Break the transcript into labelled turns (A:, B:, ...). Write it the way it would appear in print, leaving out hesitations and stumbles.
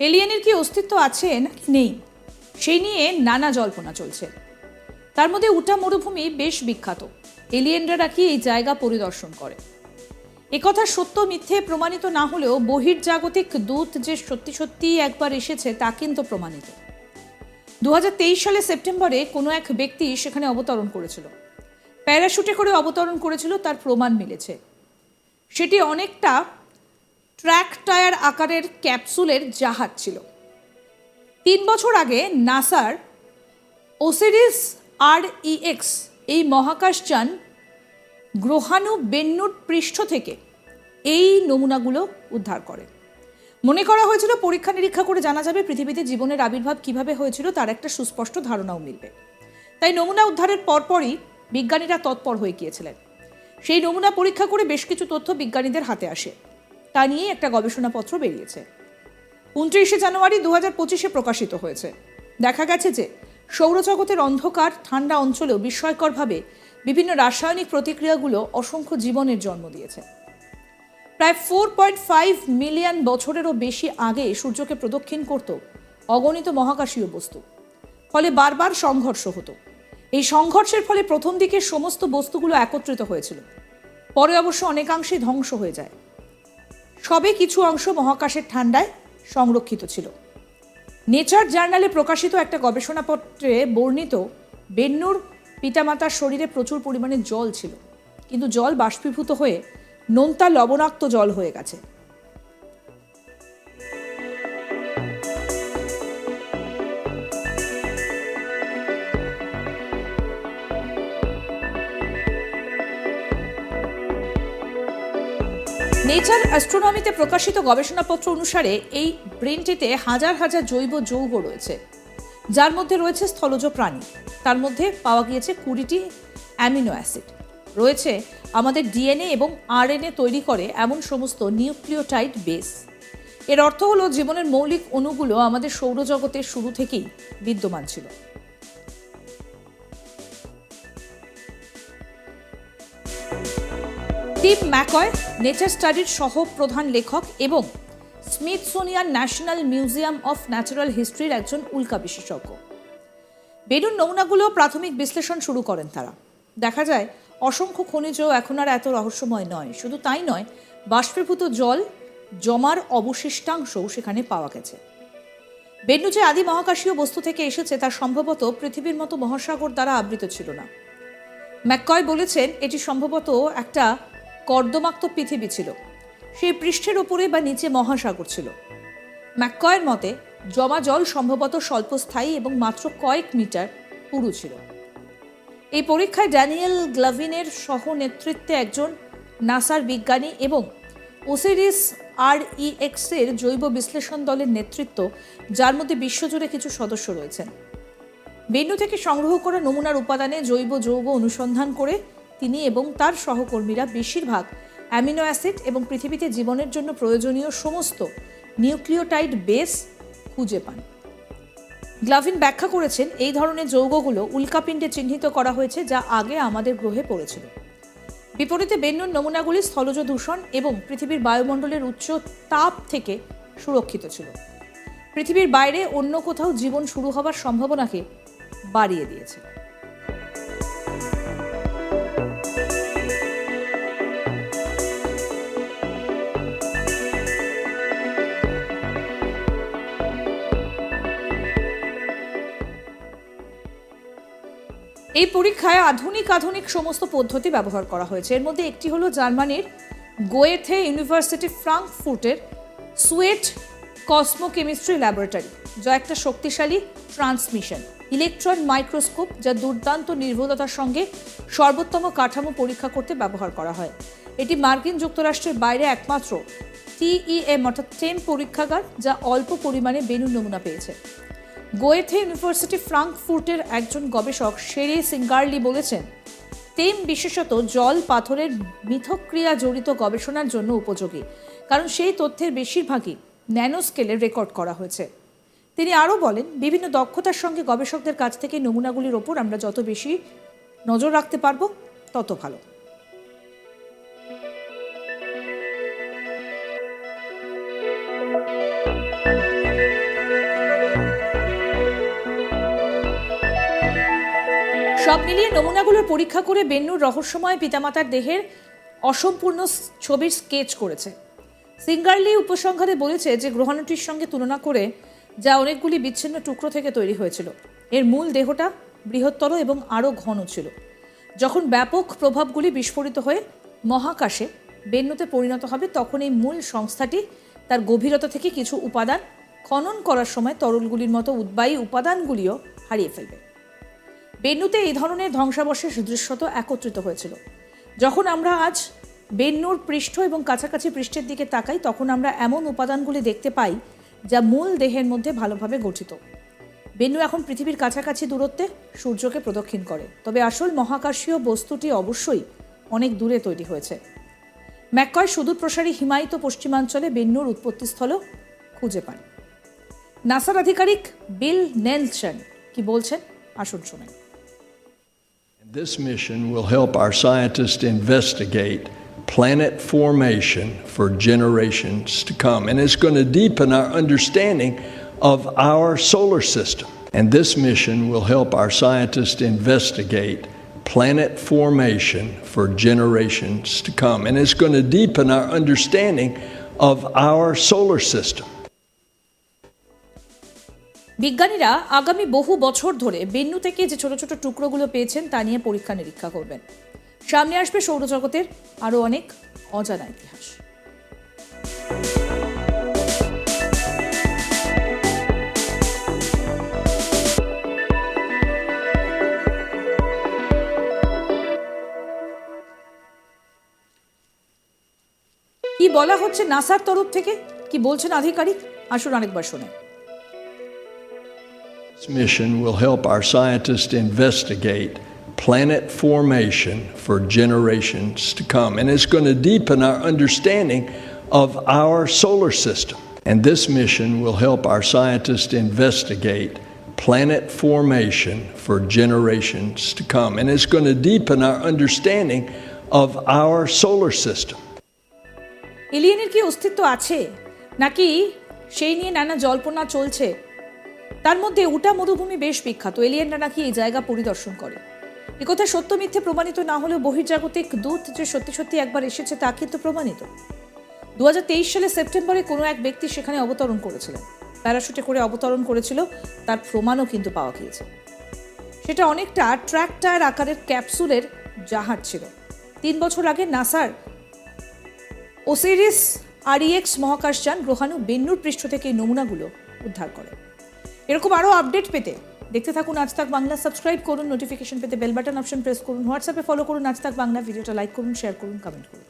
A: এলিয়েনের কি অস্তিত্ব আছে নাকি নেই সেই নিয়ে নানা জল্পনা চলছে। তার মধ্যে উটা মরুভূমি বেশ বিখ্যাত। এলিয়েনরা নাকি এই জায়গা পরিদর্শন করে। একথা সত্য মিথ্যে প্রমাণিত না হলেও বহির্জাগতিক দূত যে সত্যি সত্যি একবার এসেছে তা কিন্তু প্রমাণিত। 2023 সালে সেপ্টেম্বরে কোনো এক ব্যক্তি সেখানে অবতরণ করেছিল, প্যারাশুটে করে অবতরণ করেছিল, তার প্রমাণ মিলেছে। সেটি অনেকটা ট্র্যাক টায়ার আকারের ক্যাপসুলের জাহাজ ছিল। 3 বছর আগে নাসার ওসিরিস REX এই মহাকাশযান গ্রহাণু বেন্নুর পৃষ্ঠ থেকে এই নমুনাগুলো উদ্ধার করে। মনে করা হয়েছিল পরীক্ষা নিরীক্ষা করে জানা যাবে পৃথিবীতে জীবনের আবির্ভাব কিভাবে হয়েছিল, তার একটা সুস্পষ্ট ধারণাও মিলবে। তাই নমুনা উদ্ধারের পরপরই বিজ্ঞানীরা তৎপর হয়ে গিয়েছিলেন। সেই নমুনা পরীক্ষা করে বেশ কিছু তথ্য বিজ্ঞানীদের হাতে আসে। তা নিয়ে একটা গবেষণাপত্র বেরিয়েছে। 29শে জানুয়ারি 2025 প্রকাশিত হয়েছে। দেখা গেছে যে সৌরজগতের অন্ধকার ঠান্ডা অঞ্চলেও বিস্ময়করভাবে বিভিন্ন রাসায়নিক প্রতিক্রিয়াগুলো অসংখ্য জীবনের জন্ম দিয়েছে। প্রায় 4.5 মিলিয়ন বছরেরও বেশি আগে সূর্যকে প্রদক্ষিণ করত অগণিত মহাকাশীয় বস্তু। ফলে বারবার সংঘর্ষ হতো। এই সংঘর্ষের ফলে প্রথম দিকে সমস্ত বস্তুগুলো একত্রিত হয়েছিল, পরে অবশ্য অনেকাংশেই ধ্বংস হয়ে যায়। সবে কিছু অংশ মহাকাশের ঠান্ডায় সংরক্ষিত ছিল। নেচার জার্নালে প্রকাশিত একটা গবেষণাপত্রে বর্ণিত বেন্নুর পিতামাতার শরীরে প্রচুর পরিমাণে জল ছিল, কিন্তু জল বাষ্পীভূত হয়ে নোনতা লবণাক্ত জল হয়ে গেছে। নেচার অ্যাস্ট্রোনমিতে প্রকাশিত গবেষণাপত্র অনুসারে এই ব্রেনটিতে হাজার হাজার জৈব যৌগ রয়েছে, যার মধ্যে রয়েছে স্থলজ প্রাণী। তার মধ্যে পাওয়া গিয়েছে 20টি অ্যামিনো অ্যাসিড। রয়েছে আমাদের DNA এবং RNA তৈরি করে এমন সমস্ত নিউক্লিওটাইড বেস। এর অর্থ হলো জীবনের মৌলিক অণুগুলো আমাদের সৌরজগতের শুরু থেকেই বিদ্যমান ছিল। টিম ম্যাকয় নেচার স্টাডির সহ প্রধান লেখক এবং Smithsonian National Museum of Natural হিস্ট্রির একজন উল্কা বিশেষজ্ঞ। বেন্নুর নমুনাগুলো প্রাথমিক বিশ্লেষণ শুরু করেন তারা। দেখা যায় অসংখ্য খনিজ এখন আর এত রহস্যময় নয়। শুধু তাই নয়, বাষ্পীভূত জল জমার অবশিষ্টাংশও সেখানে পাওয়া গেছে। বেন্নু যে আদি মহাকাশীয় বস্তু থেকে এসেছে তা সম্ভবত পৃথিবীর মতো মহাসাগর দ্বারা আবৃত ছিল না। ম্যাককয় বলেছেন এটি সম্ভবত একটা কর্দমাক্ত পৃথিবী ছিল। সেই পৃষ্ঠের ওপরে বা নিচে মহাসাগর ছিল। ম্যাককয়ের মতে জমা জল সম্ভবত স্বল্পস্থায়ী এবং মাত্র কয়েক মিটার পুরু ছিল। এই পরীক্ষায় ড্যানিয়েল গ্লাভিনের সহ নেতৃত্বে একজন নাসার বিজ্ঞানী এবং ওসিরিস REX এর জৈব বিশ্লেষণ দলের নেতৃত্ব, যার মধ্যে বিশ্বজুড়ে কিছু সদস্য রয়েছেন। বেন্নু থেকে সংগ্রহ করা নমুনার উপাদানে জৈব যৌগ অনুসন্ধান করে তিনি এবং তার সহকর্মীরা বেশিরভাগ অ্যামিনো অ্যাসিড এবং পৃথিবীতে জীবনের জন্য প্রয়োজনীয় সমস্ত নিউক্লিওটাইড বেস খুঁজে পান। গ্লাভিন ব্যাখ্যা করেছেন এই ধরনের যৌগগুলো উল্কাপিণ্ডে চিহ্নিত করা হয়েছে, যা আগে আমাদের গ্রহে পড়েছিল। বিপরীতে বেন্নুর নমুনাগুলি স্থলজ দূষণ এবং পৃথিবীর বায়ুমণ্ডলের উচ্চ তাপ থেকে সুরক্ষিত ছিল। পৃথিবীর বাইরে অন্য কোথাও জীবন শুরু হবার সম্ভাবনাকে বাড়িয়ে দিয়েছে। এই পরীক্ষায় আধুনিক সমস্ত পদ্ধতি ব্যবহার করা হয়েছে। এর মধ্যে একটি হলো জার্মানির গোয়েথে ইউনিভার্সিটি ফ্রাঙ্কফুর্টের সুয়েট কসমোকেমিস্ট্রি ল্যাবরেটরি, যা একটা শক্তিশালী ট্রান্সমিশন ইলেকট্রন মাইক্রোস্কোপ, যা দুর্দান্ত নির্ভুলতার সঙ্গে সর্বোত্তম কাঠামো পরীক্ষা করতে ব্যবহার করা হয়। এটি মার্কিন যুক্তরাষ্ট্রের বাইরে একমাত্র TEM অর্থাৎ টেম পরীক্ষাগার, যা অল্প পরিমাণে বেন্নুর নমুনা পেয়েছে। গোয়েথে ইউনিভার্সিটি ফ্রাঙ্কফুর্টের একজন গবেষক শেরি সিঙ্গারলি বলেছেন, টেম বিশেষত জল পাথরের মিথস্ক্রিয়া জড়িত গবেষণার জন্য উপযোগী, কারণ সেই তথ্যের বেশিরভাগই ন্যানো স্কেলে রেকর্ড করা হয়েছে। তিনি আরও বলেন, বিভিন্ন দক্ষতার সঙ্গে গবেষকদের কাছ থেকে নমুনাগুলির ওপর আমরা যত বেশি নজর রাখতে পারব তত ভালো। সব মিলিয়ে নমুনাগুলোর পরীক্ষা করে বেন্নুর রহস্যময় পিতামাতার দেহের অসম্পূর্ণ ছবির স্কেচ করেছে। সিঙ্গারলি উপসংহারে বলেছে যে গ্রহাণুটির সঙ্গে তুলনা করে যা অনেকগুলি বিচ্ছিন্ন টুকরো থেকে তৈরি হয়েছিল, এর মূল দেহটা বৃহত্তর এবং আরও ঘন ছিল। যখন ব্যাপক প্রভাবগুলি বিস্ফোরিত হয়ে মহাকাশে বেন্নুতে পরিণত হবে, তখন এই মূল সংস্থাটি তার গভীরতা থেকে কিছু উপাদান খনন করার সময় তরলগুলির মতো উদ্বায়ী উপাদানগুলিও হারিয়ে ফেলবে। বেন্নুতে এই ধরনের ধ্বংসাবশেষ দৃশ্যত একত্রিত হয়েছিল। যখন আমরা আজ বেন্নুর পৃষ্ঠ এবং কাছাকাছি পৃষ্ঠের দিকে তাকাই, তখন আমরা এমন উপাদানগুলি দেখতে পাই যা মূল দেহের মধ্যে ভালোভাবে গঠিত। বেন্নু এখন পৃথিবীর কাছাকাছি দূরত্বে সূর্যকে প্রদক্ষিণ করে, তবে আসল মহাকাশীয় বস্তুটি অবশ্যই অনেক দূরে তৈরি হয়েছে। ম্যাককয় সুদূর প্রসারী হিমায়িত পশ্চিমাঞ্চলে বেন্নুর উৎপত্তিস্থল খুঁজে পান। নাসার আধিকারিক বিল নেলসন কি বলছেন, আসুন শুনেন।
B: This mission will help our scientists investigate planet formation for generations to come, and it's going to deepen our understanding of our solar system. And this mission will help our scientists investigate planet formation for generations to come, and it's going to deepen our understanding of our solar system.
A: বিজ্ঞানীরা আগামী বহু বছর ধরে বেন্নু থেকে যে ছোট ছোট টুকরোগুলো পেয়েছেন তা নিয়ে পরীক্ষা নিরীক্ষা করবেন। সামনে আসবে সৌরজগতের আরও অনেক অজানা ইতিহাস। কি বলা হচ্ছে নাসার তরফ থেকে, কি বলছেন আধিকারিক, আসুন আরেকবার শুনে।
B: This mission will help our scientists investigate planet formation for generations to come, and it's going to deepen our understanding of our solar system. And this mission will help our scientists investigate planet formation for generations to come, and it's going to deepen our understanding of our solar system.
A: এলিয়েনের কি অস্তিত্ব আছে, নাকি সেই নিয়ে নানা জল্পনা চলছে? তার মধ্যে উটা মরুভূমি বেশ বিখ্যাত। এলিয়েনরা নাকি এই জায়গা পরিদর্শন করে। একথা সত্য মিথ্যে প্রমাণিত না হলেও বহির্জাগতিক দূত যে সত্যি সত্যি একবার এসেছে তা কিন্তু প্রমাণিত। 2023 সালে সেপ্টেম্বরে কোনো এক ব্যক্তি সেখানে অবতরণ করেছিলেন, প্যারাশুটে করে অবতরণ করেছিল, তার প্রমাণও কিন্তু পাওয়া গিয়েছে। সেটা অনেকটা ট্র্যাক্টর আকারের ক্যাপসুলের জাহাজ ছিল। 3 বছর আগে নাসার ওসিরিস REX মহাকাশযান গ্রহাণু বেন্নুর পৃষ্ঠ থেকে এই নমুনাগুলো উদ্ধার করে। এরকম আরও আপডেট পেতে দেখতে থাকুন আজ তাক বাংলা। সাবস্ক্রাইব করুন, নোটিফিকেশন পেতে বেল বাটন অপশন প্রেস করুন, হোয়াটসঅ্যাপে ফলো করুন আজ তাক বাংলা, ভিডিওটা লাইক করুন, শেয়ার করুন, কমেন্ট করুন।